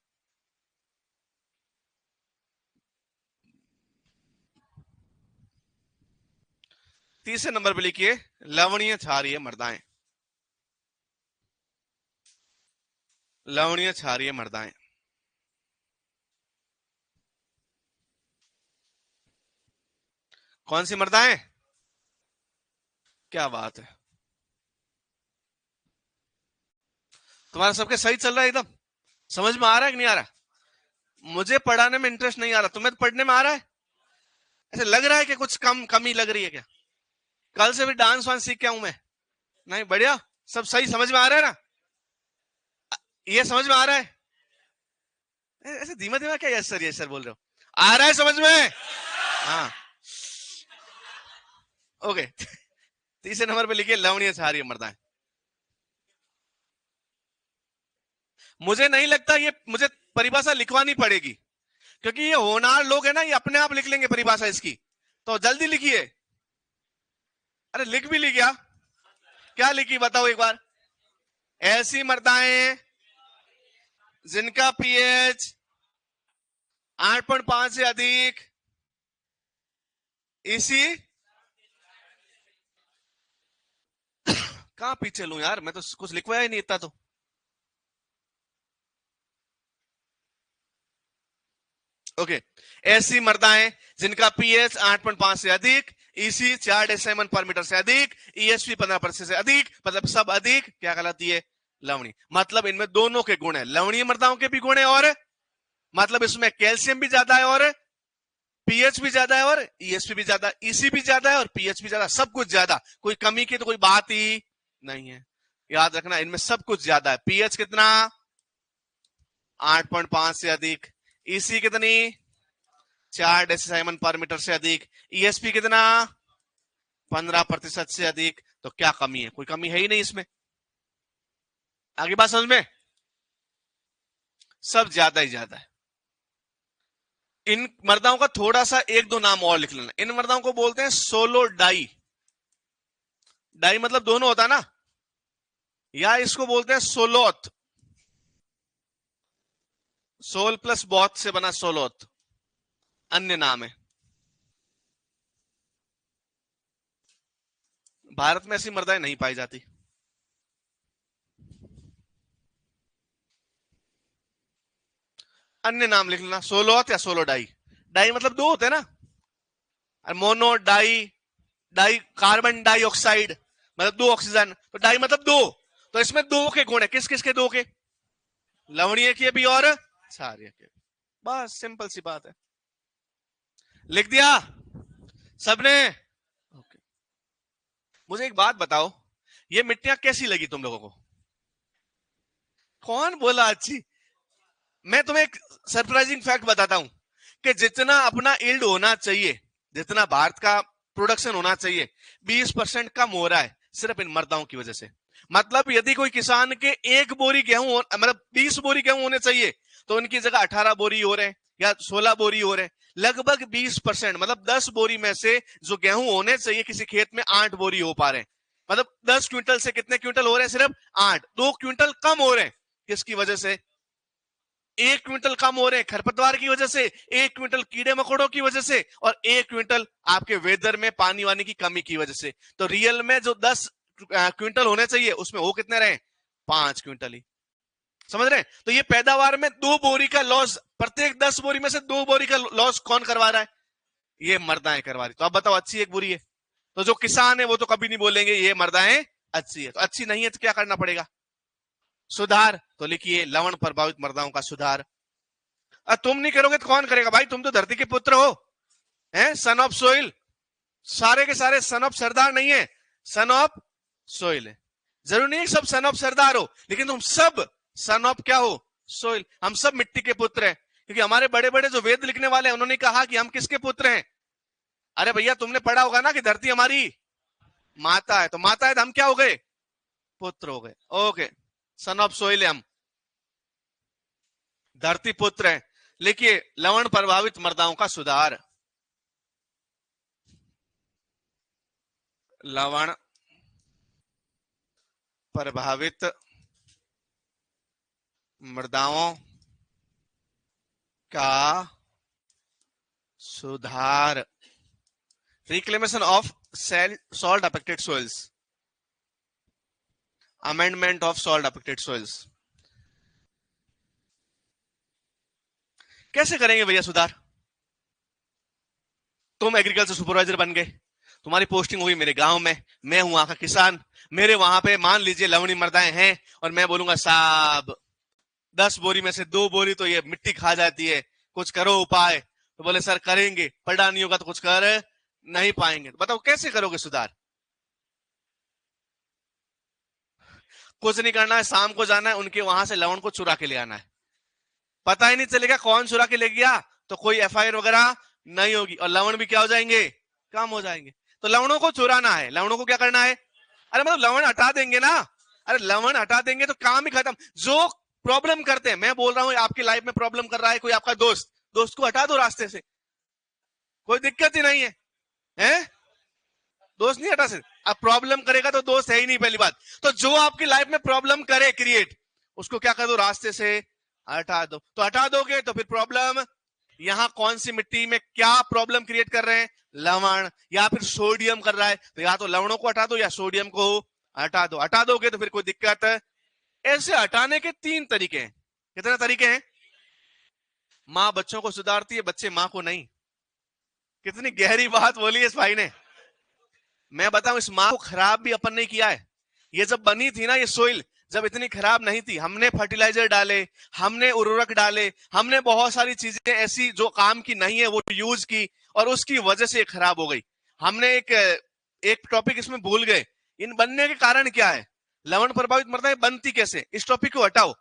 तीसरे नंबर पे लिखिए, लवणीय क्षारीय मृदाएं। लवणीय क्षारीय मृदाएं कौन सी मृदाएं? क्या बात है, तुम्हारा सबके सही चल रहा है एकदम? समझ में आ रहा है कि नहीं आ रहा? मुझे पढ़ाने में इंटरेस्ट नहीं आ रहा, तुम्हें तो पढ़ने में आ रहा है। ऐसे लग रहा है कि कुछ कमी लग रही है क्या? कल से भी डांस वांस सीख के आऊं मैं? नहीं, बढ़िया, सब सही समझ में आ रहा है ना? ये समझ में आ रहा है? ऐसे धीमा धीमा क्या यस सर बोल रहे हो? आ रहा है समझ में? हाँ, ओके। तीसरे नंबर पे लिखिए, लवणीय क्षारीय मृदाएं। मुझे नहीं लगता ये मुझे परिभाषा लिखवानी पड़ेगी, क्योंकि ये होनहार लोग है ना, ये अपने आप लिख लेंगे परिभाषा इसकी। तो जल्दी लिखिए। अरे लिख भी ली क्या? क्या लिखी बताओ एक बार। ऐसी मृदाएं जिनका पीएच 8.5 से अधिक, इसी कहां पीछे लू यार, मैं तो कुछ लिखवाया ही नहीं इतना तो। ओके, ऐसी मृदाएं जिनका पीएच 8.5 से अधिक, ईसी 4 डेसिमल पर मीटर से अधिक, ईएसपी 15% से अधिक, मतलब सब अधिक क्या कहलाती है? लवणी। मतलब इनमें दोनों के गुण है, लवणीय मृदाओं के भी गुण है, और मतलब इसमें कैल्शियम भी ज्यादा है, और पीएच भी ज्यादा है, और ईएसपी भी ज्यादा, ईसी भी ज्यादा है, और पीएच भी ज्यादा, सब कुछ ज्यादा। कोई कमी की तो कोई बात ही नहीं है। याद रखना, इनमें सब कुछ ज्यादा है। पीएच कितना? 8.5 से अधिक। ईसी कितनी? 4 डेसिमल पर मीटर से अधिक। ईएसपी कितना? 15% से अधिक। तो क्या कमी है? कोई कमी है ही नहीं इसमें। आगे बात समझ में? सब ज्यादा ही ज्यादा है। इन मर्दाओं का थोड़ा सा एक दो नाम और लिख लेना। इन मर्दाओं को बोलते हैं सोलो डाई। डाई मतलब दोनों होता है ना, या इसको बोलते हैं सोलोथ। सोल प्लस बॉथ से बना सोलोथ, अन्य नाम है। भारत में ऐसी मर्दाएं नहीं पाई जाती। अन्य नाम लिख लेना, सोलोथ या सोलो डाई। डाई मतलब दो होते हैं ना, mono di, di carbon dioxide मतलब दो ऑक्सीजन, तो डाई मतलब दो। तो इसमें दो के गुण है, किस किस के दो के? लवणीय के भी और क्षारीय के। बस सिंपल सी बात है, लिख दिया सबने? ओके। मुझे एक बात बताओ, ये मिट्टियां कैसी लगी तुम लोगों को? कौन बोला अच्छी? मैं तुम्हें एक सरप्राइजिंग फैक्ट बताता हूं कि जितना अपना यील्ड होना चाहिए, जितना भारत का प्रोडक्शन होना चाहिए, 20% कम हो रहा है सिर्फ इन मर्दाओं की वजह से। मतलब यदि कोई किसान के एक बोरी गेहूं मतलब 20 बोरी गेहूं होने चाहिए, तो उनकी जगह 18 बोरी हो रहे हैं या 16 बोरी हो रहे हैं। लगभग 20%, मतलब 10 बोरी में से जो गेहूं होने चाहिए किसी खेत में, 8 बोरी हो पा रहे हैं। मतलब 10 क्विंटल से कितने क्विंटल हो रहे हैं? सिर्फ 8। 2 क्विंटल कम हो रहे हैं। किसकी वजह से? 1 क्विंटल कम हो रहे हैं खरपतवार की वजह से, 1 क्विंटल कीड़े मकोड़ों की वजह से, और 1 क्विंटल आपके वेदर में पानी वानी की कमी की वजह से। तो रियल में जो 10 क्विंटल होने चाहिए, उसमें वो कितने रहे? 5 क्विंटल ही। समझ रहे हैं? तो ये पैदावार में 2 बोरी का लॉस, प्रत्येक 10 बोरी में से 2 बोरी का लॉस कौन करवा रहा है? ये मर्दाएं करवा रही। तो आप बताओ, अच्छी एक बुरी है? तो जो किसान है वो तो कभी नहीं बोलेंगे ये मर्दाएं अच्छी है। तो अच्छी नहीं है तो क्या करना पड़ेगा? सुधार। तो लिखिए, लवण प्रभावित मर्दाओं का सुधार। तुम नहीं करोगे तो कौन करेगा भाई? तुम तो धरती के पुत्र हो, हैं? Son of soil. सारे के सारे सन ऑफ सरदार नहीं है, सन ऑफ सोइल है। जरूरी नहीं सब सन ऑफ सरदार हो, लेकिन तुम सब सन ऑफ क्या हो? सोइल। हम सब मिट्टी के पुत्र हैं, क्योंकि हमारे बड़े बड़े जो वेद लिखने वाले हैं, उन्होंने कहा कि हम किसके पुत्र हैं? अरे भैया, तुमने पढ़ा होगा ना कि धरती हमारी माता है, तो माता है तो हम क्या हो गए? पुत्र हो गए। ओके, सन ऑफ सोइल है हम, धरती पुत्र है। लिखिए, लवण प्रभावित मर्दाओं का सुधार। लवण प्रभावित मृदाओं का सुधार। Reclamation of salt affected soils, amendment of salt affected soils. कैसे करेंगे भैया सुधार? तुम एग्रीकल्चर सुपरवाइजर बन गए, तुम्हारी पोस्टिंग हुई मेरे गांव में, मैं हूं वहां का किसान। मेरे वहां पे मान लीजिए लवणी मर्दाएं हैं, और मैं बोलूंगा साहब 10 बोरी में से 2 बोरी तो ये मिट्टी खा जाती है, कुछ करो उपाय। तो बोले सर करेंगे, पढ़ा नहीं होगा तो कुछ कर नहीं पाएंगे। तो बताओ कैसे करोगे सुधार? कुछ नहीं करना है, शाम को जाना है उनके वहां से लवण को चुरा के ले आना है। पता ही नहीं चलेगा कौन चुरा के ले गया, तो कोई एफआईआर वगैरह नहीं होगी, और लवण भी क्या हो जाएंगे? कम हो जाएंगे। तो लवणों को चुराना है, लवणों को क्या करना है? अरे मतलब लवण हटा देंगे ना, अरे लवण हटा देंगे तो काम ही खत्म। जो प्रॉब्लम करते हैं, मैं बोल रहा हूं आपकी लाइफ में प्रॉब्लम कर रहा है कोई आपका दोस्त, दोस्त को हटा दो रास्ते से, कोई दिक्कत ही नहीं है, हैं? दोस्त नहीं हटा सकते। अब प्रॉब्लम करेगा तो दोस्त है ही नहीं, पहली बात। तो जो आपकी लाइफ में प्रॉब्लम करे क्रिएट, उसको क्या कर दो? रास्ते से हटा दो। तो हटा दोगे तो फिर प्रॉब्लम, यहां कौन सी मिट्टी में क्या प्रॉब्लम क्रिएट कर रहे हैं? लवण, या फिर सोडियम कर रहा है, तो या तो लवणों को हटा दो या सोडियम को हटा दो। हटा दोगे तो फिर कोई दिक्कत। ऐसे हटाने के 3 तरीके हैं। कितने तरीके हैं? मां बच्चों को सुधारती है, बच्चे मां को नहीं। कितनी गहरी बात बोली इस भाई ने। मैं बताऊं, इस मां को खराब भी अपन ने किया है। ये जब बनी थी ना, ये सोइल जब इतनी खराब नहीं थी, हमने फर्टिलाइजर डाले, हमने उर्वरक डाले, हमने बहुत सारी चीजें ऐसी जो काम की नहीं है वो यूज की, और उसकी वजह से ये खराब हो गई। हमने एक टॉपिक इसमें भूल गए, इन बनने के कारण क्या है? लवण प्रभावित मृदाएं बनती कैसे? इस टॉपिक को हटाओ।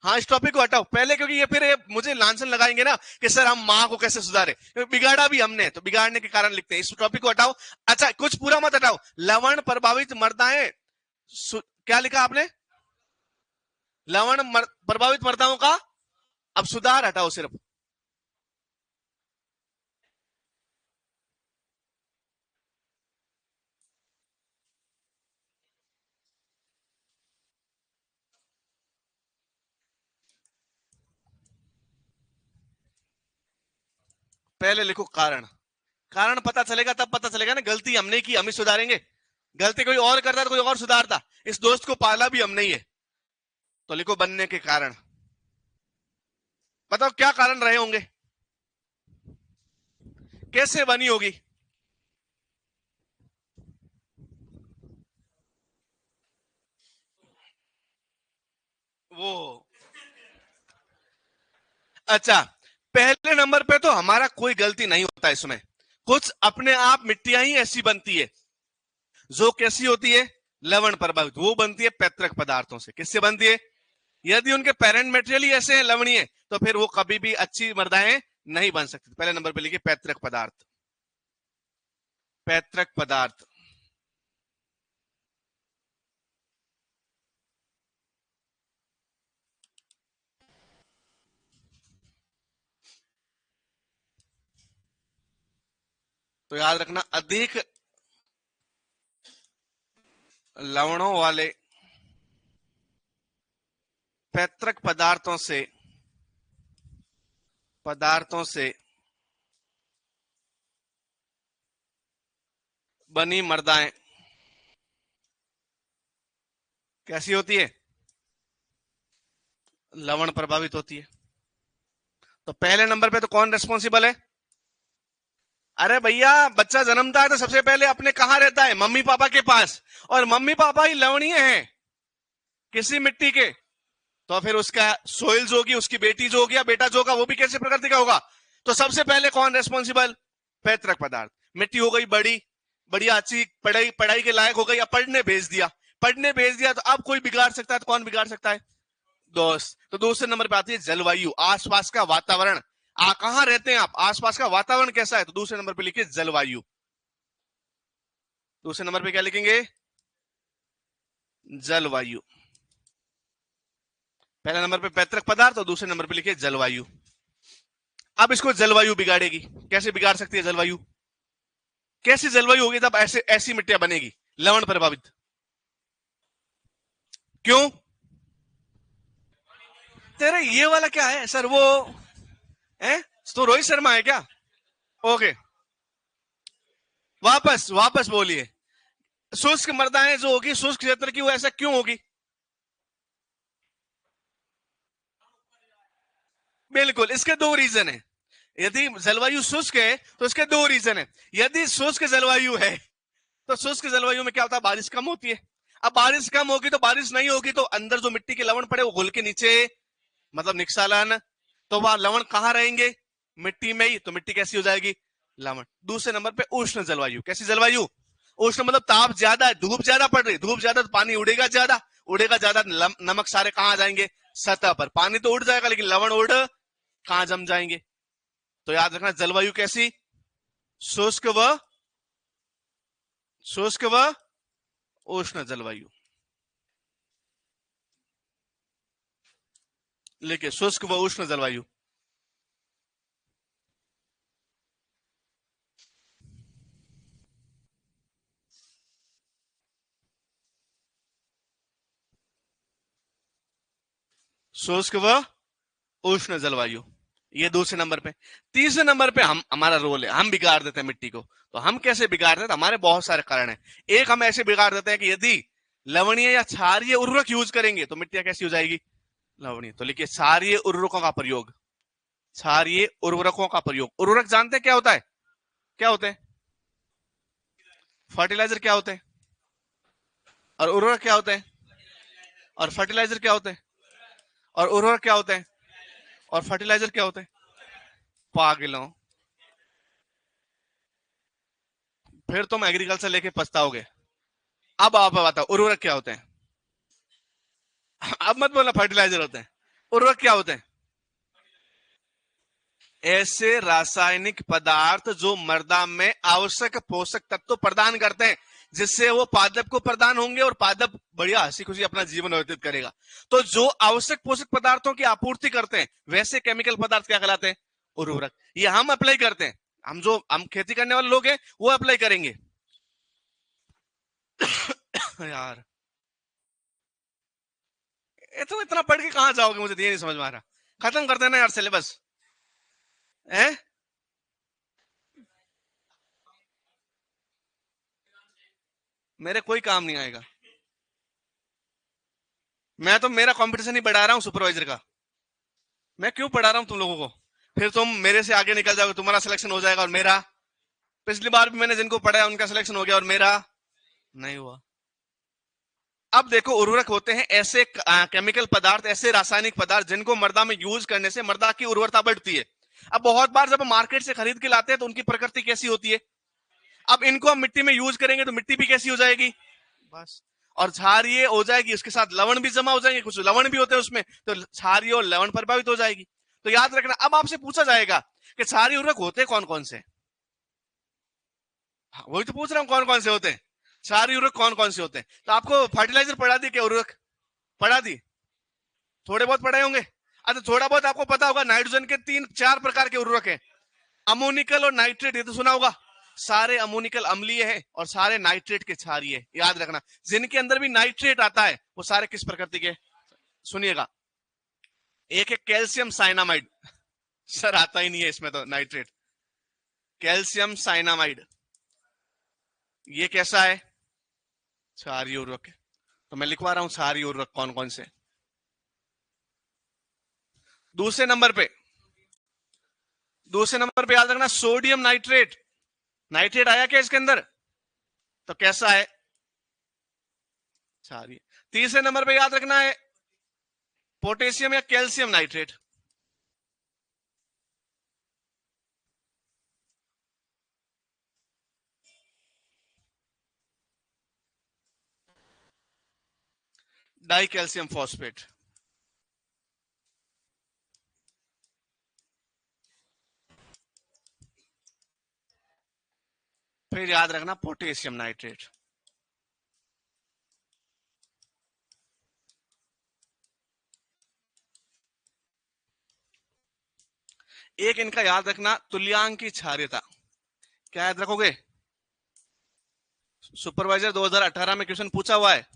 हाँ, इस टॉपिक को हटाओ पहले, क्योंकि ये फिर मुझे लांछन लगाएंगे ना कि सर हम माँ को कैसे सुधारे, बिगाड़ा भी हमने, तो बिगाड़ने के कारण लिखते हैं। इस टॉपिक को हटाओ। अच्छा, कुछ पूरा मत हटाओ। लवण प्रभावित मर्दाएं, क्या लिखा आपने? प्रभावित मर्दाओं का अब सुधार हटाओ सिर्फ। पहले लिखो कारण। कारण पता चलेगा तब पता चलेगा ना, गलती हमने की हम ही सुधारेंगे, गलती कोई और करता तो कोई और सुधारता। इस दोस्त को पाला भी हमने ही है। तो लिखो बनने के कारण। बताओ क्या कारण रहे होंगे, कैसे बनी होगी। वो अच्छा, पहले नंबर पे तो हमारा कोई गलती नहीं होता इसमें, कुछ अपने आप मिट्टियां ही ऐसी बनती है जो कैसी होती है, लवण प्रभावित, वो बनती है पैतृक पदार्थों से। किससे बनती है? यदि उनके पेरेंट मेटेरियल ही ऐसे हैं लवणीय, तो फिर वो कभी भी अच्छी मृदाएं नहीं बन सकती। पहले नंबर पे लिखिए पैतृक पदार्थ। पैतृक पदार्थ। तो याद रखना, अधिक लवणों वाले पैतृक पदार्थों से बनी मृदाएं कैसी होती है? लवण प्रभावित होती है। तो पहले नंबर पे तो कौन रिस्पॉन्सिबल है? अरे भैया, बच्चा जन्मता है तो सबसे पहले अपने कहां रहता है? मम्मी पापा के पास। और मम्मी पापा ही लवणीय हैं किसी मिट्टी के, तो फिर उसका सोइल जो होगी, उसकी बेटी जो होगी या बेटा जो होगा, वो भी कैसे प्रकृति का होगा। तो सबसे पहले कौन रेस्पॉन्सिबल? पैतृक पदार्थ। मिट्टी हो गई बड़ी, बढ़िया अच्छी, पढ़ाई पढ़ाई के लायक हो गई, अब पढ़ने भेज दिया तो अब कोई बिगाड़ सकता है, तो कौन बिगाड़ सकता है? दोस्त। तो दूसरे नंबर पे आती है जलवायु, आसपास का वातावरण। कहां रहते हैं आप, आसपास का वातावरण कैसा है, तो दूसरे नंबर पे लिखिए जलवायु। दूसरे नंबर पे क्या लिखेंगे? जलवायु। पहले नंबर पे पैतृक पदार्थ और दूसरे नंबर पे लिखिए जलवायु। अब इसको जलवायु बिगाड़ेगी, कैसे बिगाड़ सकती है जलवायु? कैसी जलवायु होगी तब ऐसे ऐसी मिट्टियां बनेगी लवण प्रभावित? क्यों? तेरे ये वाला क्या है सर, वो है तो रोहित शर्मा है क्या? ओके, वापस वापस बोलिए। शुष्क मृदाएं जो होगी शुष्क क्षेत्र की, वो ऐसा क्यों होगी? बिल्कुल, इसके दो रीजन है। यदि जलवायु शुष्क है तो इसके दो रीजन है। यदि शुष्क जलवायु है तो शुष्क जलवायु में क्या होता है, बारिश कम होती है। अब बारिश कम होगी तो बारिश नहीं होगी, तो अंदर जो मिट्टी के लवण पड़े वो घुल के नीचे, मतलब निक्षालन, तो वह लवण कहां रहेंगे? मिट्टी में ही, तो मिट्टी कैसी हो जाएगी? लवण। दूसरे नंबर पे उष्ण जलवायु। कैसी जलवायु? उष्ण मतलब ताप ज्यादा है, धूप ज्यादा पड़ रही, धूप ज्यादा तो पानी उड़ेगा ज्यादा, उड़ेगा ज्यादा, नमक सारे कहां जाएंगे? सतह पर। पानी तो उड़ जाएगा लेकिन लवण उड़ कहां जम जाएंगे? तो याद रखना, जलवायु कैसी? शुष्क व शुष्क व उष्ण जलवायु। लिखिए शुष्क व उष्ण जलवायु। शुष्क व उष्ण जलवायु, ये दूसरे नंबर पे। तीसरे नंबर पे हम, हमारा रोल है, हम बिगाड़ देते हैं मिट्टी को। तो हम कैसे बिगाड़ देते हैं? हमारे बहुत सारे कारण हैं। एक, हम ऐसे बिगाड़ देते हैं कि यदि लवणीय या क्षारीय उर्वरक यूज करेंगे तो मिट्टियां कैसी हो जाएगी? लवणीय। तो लिखिए क्षारीय उर्वरकों का प्रयोग। क्षारीय उर्वरकों का प्रयोग। उर्वरक जानते हैं क्या होता है? क्या होते हैं? फर्टिलाइजर क्या होते हैं? और उर्वरक क्या होते हैं? और फर्टिलाइजर क्या होते हैं? और उर्वरक क्या होते हैं? और फर्टिलाइजर क्या होते हैं? पागलों, फिर तुम एग्रीकल्चर लेके पछताओगे। अब आप बताओ उर्वरक क्या होते हैं? अब मत बोलना फर्टिलाइजर होते हैं। उर्वरक क्या होते हैं? ऐसे रासायनिक पदार्थ जो मृदा में आवश्यक पोषक तत्व प्रदान करते हैं, जिससे वो पादप को प्रदान होंगे और पादप बढ़िया हंसी खुशी अपना जीवन व्यतीत करेगा। तो जो आवश्यक पोषक पदार्थों की आपूर्ति करते हैं, वैसे केमिकल पदार्थ क्या कहलाते हैं? उर्वरक। ये हम अप्लाई करते हैं, हम खेती करने वाले लोग हैं, वो अप्लाई करेंगे। यार, ये तुम इतना पढ़ के कहां जाओगे, मुझे तो ये नहीं समझ में आ रहा। खत्म कर देना यार सिलेबस है। मेरे कोई काम नहीं आएगा। मैं तो मेरा कंपटीशन ही बढ़ा रहा हूं सुपरवाइजर का। मैं क्यों पढ़ा रहा हूं तुम लोगों को? फिर तुम मेरे से आगे निकल जाओगे, तुम्हारा सिलेक्शन हो जाएगा और मेरा, पिछली बार भी मैंने जिनको पढ़ाया उनका सिलेक्शन हो गया और मेरा नहीं हुआ। अब देखो, उर्वरक होते हैं ऐसे केमिकल पदार्थ, ऐसे रासायनिक पदार्थ जिनको मृदा में यूज करने से मृदा की उर्वरता बढ़ती है। अब बहुत बार जब हम मार्केट से खरीद के लाते हैं तो उनकी प्रकृति कैसी होती है, अब इनको हम मिट्टी में यूज करेंगे तो मिट्टी भी कैसी हो जाएगी, बस। और क्षारीय हो जाएगी, उसके साथ लवण भी जमा हो जाएंगे, कुछ लवण भी होते हैं उसमें, तो क्षारीय और लवण प्रभावित हो जाएगी। तो याद रखना, अब आपसे पूछा जाएगा कि क्षारीय उर्वरक होते कौन कौन से। हाँ, वही तो पूछ रहा हूं, कौन कौन से होते हैं क्षारीय उर्वरक, कौन कौन से होते हैं। तो आपको फर्टिलाइजर पढ़ा दी क्या, उर्वरक पढ़ा दी? थोड़े बहुत पढ़े होंगे। अच्छा, थोड़ा बहुत आपको पता होगा नाइट्रोजन के 3-4 प्रकार के उर्वरक हैं, अमोनिकल और नाइट्रेट, ये तो सुना होगा। सारे अमोनिकल अम्लीय है और सारे नाइट्रेट के क्षारीय है, याद रखना। जिनके अंदर भी नाइट्रेट आता है वो सारे किस प्रकृति के, सुनिएगा। एक है कैल्शियम साइनामाइड, सर आता ही नहीं है इसमें तो नाइट्रेट, कैल्शियम साइनामाइड, ये कैसा है, क्षारीय उर्वरक है। तो मैं लिखवा रहा हूं क्षारीय उर्वरक कौन कौन से। दूसरे नंबर पे, दूसरे नंबर पे याद रखना सोडियम नाइट्रेट, नाइट्रेट आया क्या इसके अंदर, तो कैसा है, क्षारीय। तीसरे नंबर पे याद रखना है पोटेशियम या calcium nitrate, die calcium phosphate. फिर याद रखना पोटेशियम नाइट्रेट। एक इनका याद रखना तुल्यांक की क्षारीयता, क्या याद रखोगे, सुपरवाइजर 2018 में क्वेश्चन पूछा हुआ है,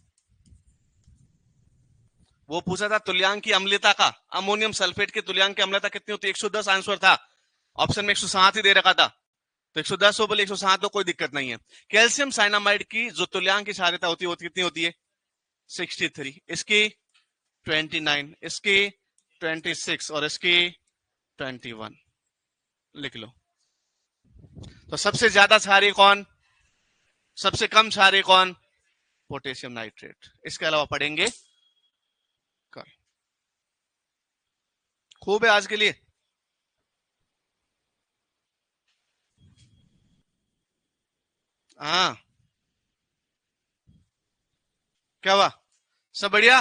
वो पूछा था तुल्यांक की अम्लता का, अमोनियम सल्फेट की तुल्यांक की अम्लता कितनी होती है, 110 आंसर था, ऑप्शन में 107 ही दे रखा था, तो 110 हो बोले 107 तो कोई दिक्कत नहीं है। कैल्शियम साइनामाइड की जो तुल्यांक की क्षारीयता होती है वो कितनी होती है, 63, इसकी 29, इसकी 26 और इसकी 21, लिख लो। तो सबसे ज्यादा क्षारीय कौन, सबसे कम क्षारीय कौन, पोटेशियम नाइट्रेट। इसके अलावा पढ़ेंगे कल। खूब है आज के लिए। हाँ, क्या हुआ, सब बढ़िया।